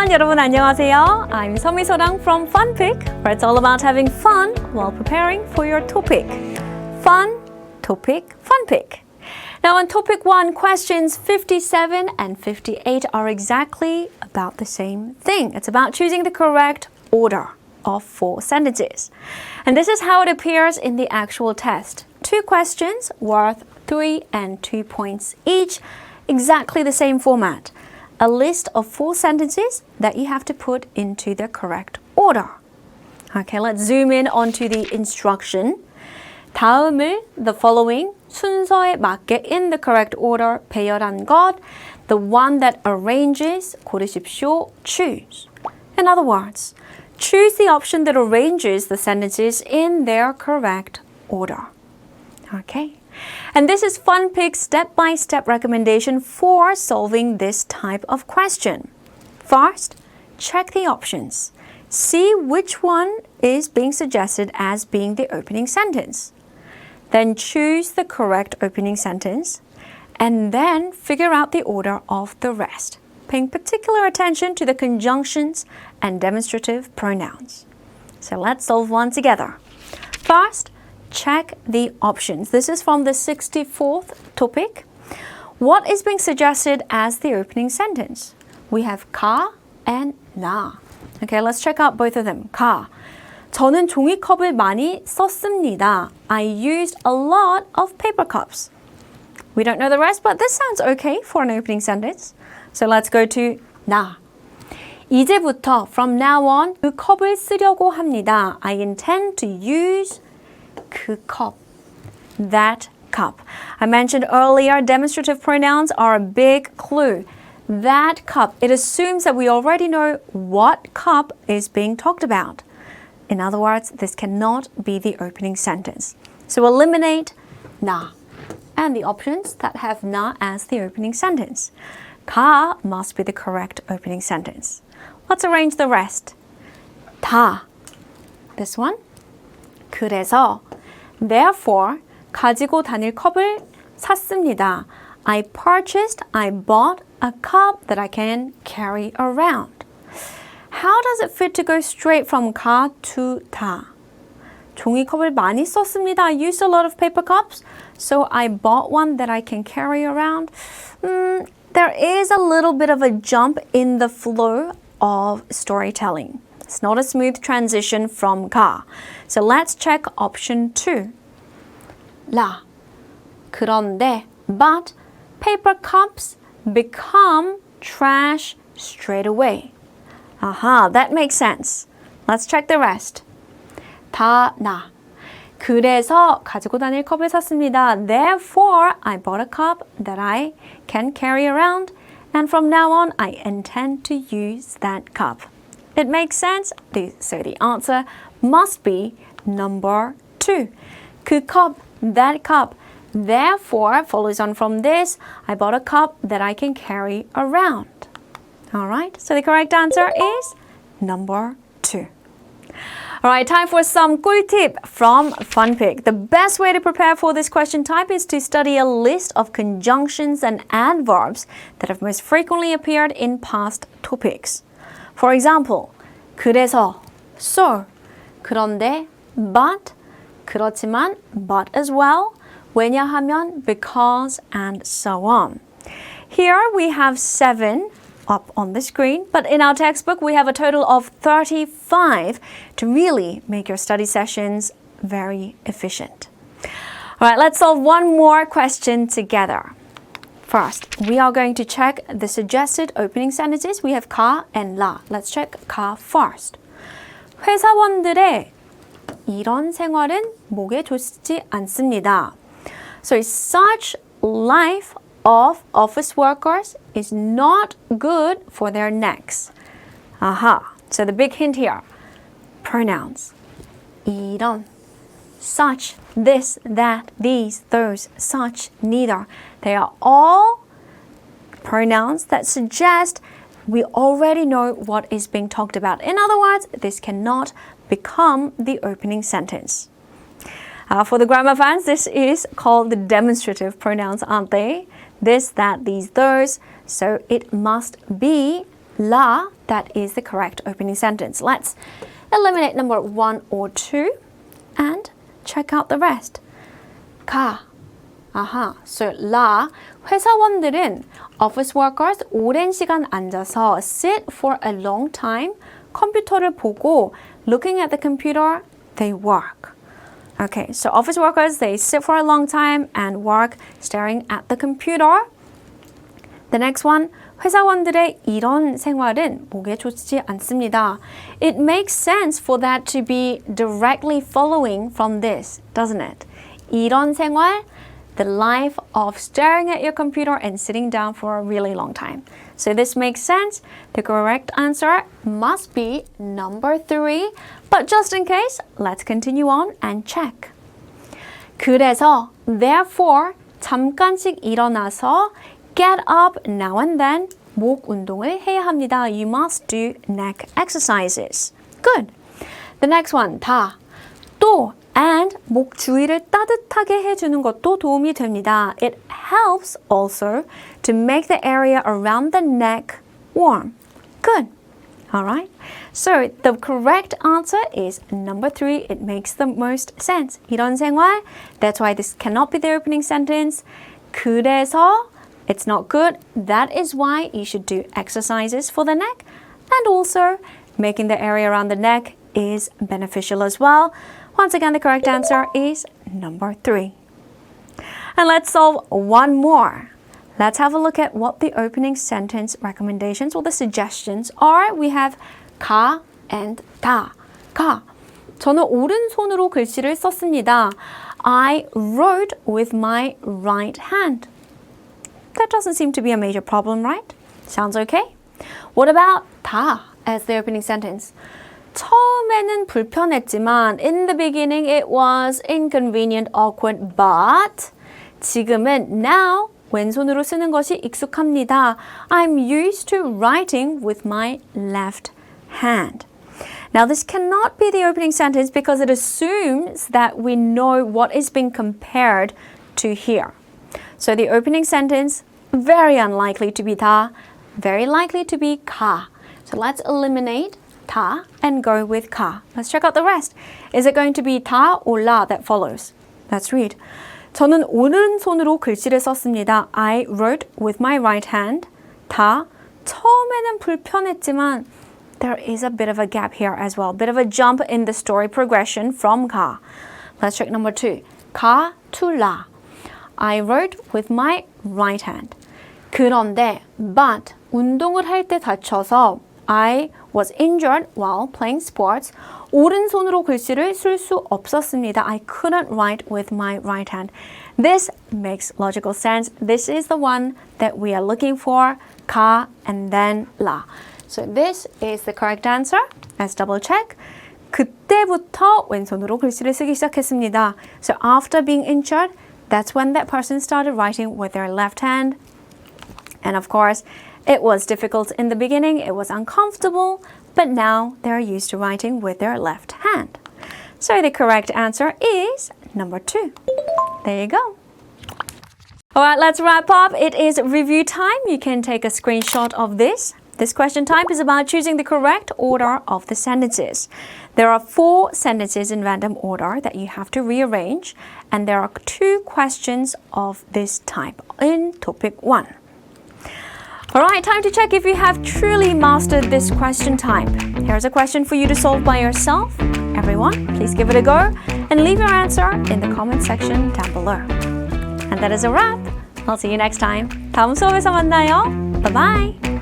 everyone, 여러분 안녕하세요. I'm 서미소랑 from FunPik, where it's all about having fun while preparing for your TOPIK. Fun, TOPIK, FunPik. Now on Topic 1, questions 57 and 58 are exactly about the same thing. It's about choosing the correct order of 4 sentences. And this is how it appears in the actual test. 2 questions worth 3 and 2 points each, exactly the same format. A list of 4 sentences that you have to put into the correct order. Okay, let's zoom in onto the instruction. 다음을, the following, 순서에 맞게 in the correct order 배열한 것, the one that arranges, 고르십시오, choose. In other words, choose the option that arranges the sentences in their correct order. Okay. And this is FunPik's step-by-step recommendation for solving this type of question. First, check the options. See which one is being suggested as being the opening sentence. Then choose the correct opening sentence, and then figure out the order of the rest, paying particular attention to the conjunctions and demonstrative pronouns. So let's solve one together. First, check the options. This is from the 64th topic. What is being suggested as the opening sentence? We have 가 and 나. Okay, let's check out both of them. 가. 저는 종이컵을 많이 썼습니다. I used a lot of paper cups. We don't know the rest, but this sounds okay for an opening sentence. So let's go to 나. 이제부터, from now on, 그 컵을 쓰려고 합니다. I intend to use 그 컵, that cup. I mentioned earlier, demonstrative pronouns are a big clue. That cup, it assumes that we already know what cup is being talked about. In other words, this cannot be the opening sentence. So eliminate 나 and the options that have 나 as the opening sentence. 가 must be the correct opening sentence. Let's arrange the rest. 다, this one. 그래서, therefore, 가지고 다닐 컵을 샀습니다. I bought a cup that I can carry around. How does it fit to go straight from 가 to 다? 종이컵을 많이 썼습니다. I used a lot of paper cups, so I bought one that I can carry around. There is a little bit of a jump in the flow of storytelling. It's not a smooth transition from 가. So let's check option 2. 라. 그런데, but paper cups become trash straight away. Aha, that makes sense. Let's check the rest. 다, 나. 그래서 가지고 다닐 컵을 샀습니다. Therefore, I bought a cup that I can carry around. And from now on, I intend to use that cup. It makes sense. So the answer must be number 2. 그 cup, that cup. Therefore, follows on from this, I bought a cup that I can carry around. All right, so the correct answer is number 2. All right, time for some 꿀팁 from FunPik. The best way to prepare for this question type is to study a list of conjunctions and adverbs that have most frequently appeared in past topics. For example, 그래서, so, 그런데, but, 그렇지만, but as well, 왜냐하면, because, and so on. Here we have 7 up on the screen, but in our textbook we have a total of 35 to really make your study sessions very efficient. All right, let's solve one more question together. First, we are going to check the suggested opening sentences. We have 가 and 라. Let's check 가 first. 회사원들의 이런 생활은 목에 좋지 않습니다. So such life of office workers is not good for their necks. Aha. So the big hint here. Pronouns. 이런, such, this, that, these, those, such, neither. They are all pronouns that suggest we already know what is being talked about. In other words, this cannot become the opening sentence. For the grammar fans, this is called the demonstrative pronouns, aren't they? This, that, these, those. So it must be la that is the correct opening sentence. Let's eliminate number 1 or 2 and check out the rest. 가. So 라. 회사원들은 office workers 오랜 시간 앉아서 sit for a long time. 컴퓨터를 보고 looking at the computer, they work. Okay, so office workers, they sit for a long time and work staring at the computer. The next one, 회사원들의 이런 생활은 목에 좋지 않습니다. It makes sense for that to be directly following from this, doesn't it? 이런 생활, the life of staring at your computer and sitting down for a really long time. So this makes sense. The correct answer must be number 3. But just in case, let's continue on and check. 그래서, therefore, 잠깐씩 일어나서 get up now and then 목 운동을 해야 합니다. You must do neck exercises. Good. The next one, 다. 또 and 목 주위를 따뜻하게 해주는 것도 도움이 됩니다. It helps also to make the area around the neck warm. Good. All right. So the correct answer is number 3. It makes the most sense. 이런 생활. That's why this cannot be the opening sentence. 그래서 it's not good. That is why you should do exercises for the neck. And also making the area around the neck is beneficial as well. Once again, the correct answer is number 3. And let's solve one more. Let's have a look at what the opening sentence recommendations or the suggestions are. We have 가 and 다. 가. 저는 오른손으로 글씨를 썼습니다. I wrote with my right hand. That doesn't seem to be a major problem, right? Sounds okay? What about 다 as the opening sentence? 처음에는 불편했지만 in the beginning it was inconvenient, awkward, but 지금은 now 왼손으로 쓰는 것이 익숙합니다. I'm used to writing with my left hand. Now this cannot be the opening sentence because it assumes that we know what is being compared to here. So the opening sentence, very unlikely to be 다, very likely to be 가. So let's eliminate 다 and go with 가. Let's check out the rest. Is it going to be 다 or 라 that follows? Let's read. 저는 오른손으로 글씨를 썼습니다. I wrote with my right hand. 다. 처음에는 불편했지만 there is a bit of a gap here as well. Bit of a jump in the story progression from 가. Let's check number 2. 가 to 라. I wrote with my right hand. 그런데 but 운동을 할 때 다쳐서 I was injured while playing sports. 오른손으로 글씨를 쓸 수 없었습니다. I couldn't write with my right hand. This makes logical sense. This is the one that we are looking for. 가 and then 라. So this is the correct answer. Let's double check. 그때부터 왼손으로 글씨를 쓰기 시작했습니다. So after being injured, that's when that person started writing with their left hand. And of course, it was difficult in the beginning, it was uncomfortable, but now they're used to writing with their left hand. So the correct answer is number 2. There you go. All right, let's wrap up. It is review time. You can take a screenshot of this. This question type is about choosing the correct order of the sentences. There are 4 sentences in random order that you have to rearrange, and there are 2 questions of this type in topic 1. All right, time to check if you have truly mastered this question type. Here's a question for you to solve by yourself. Everyone, please give it a go and leave your answer in the comment section down below. And that is a wrap. I'll see you next time. 다음 수업에서 만나요. Bye-bye.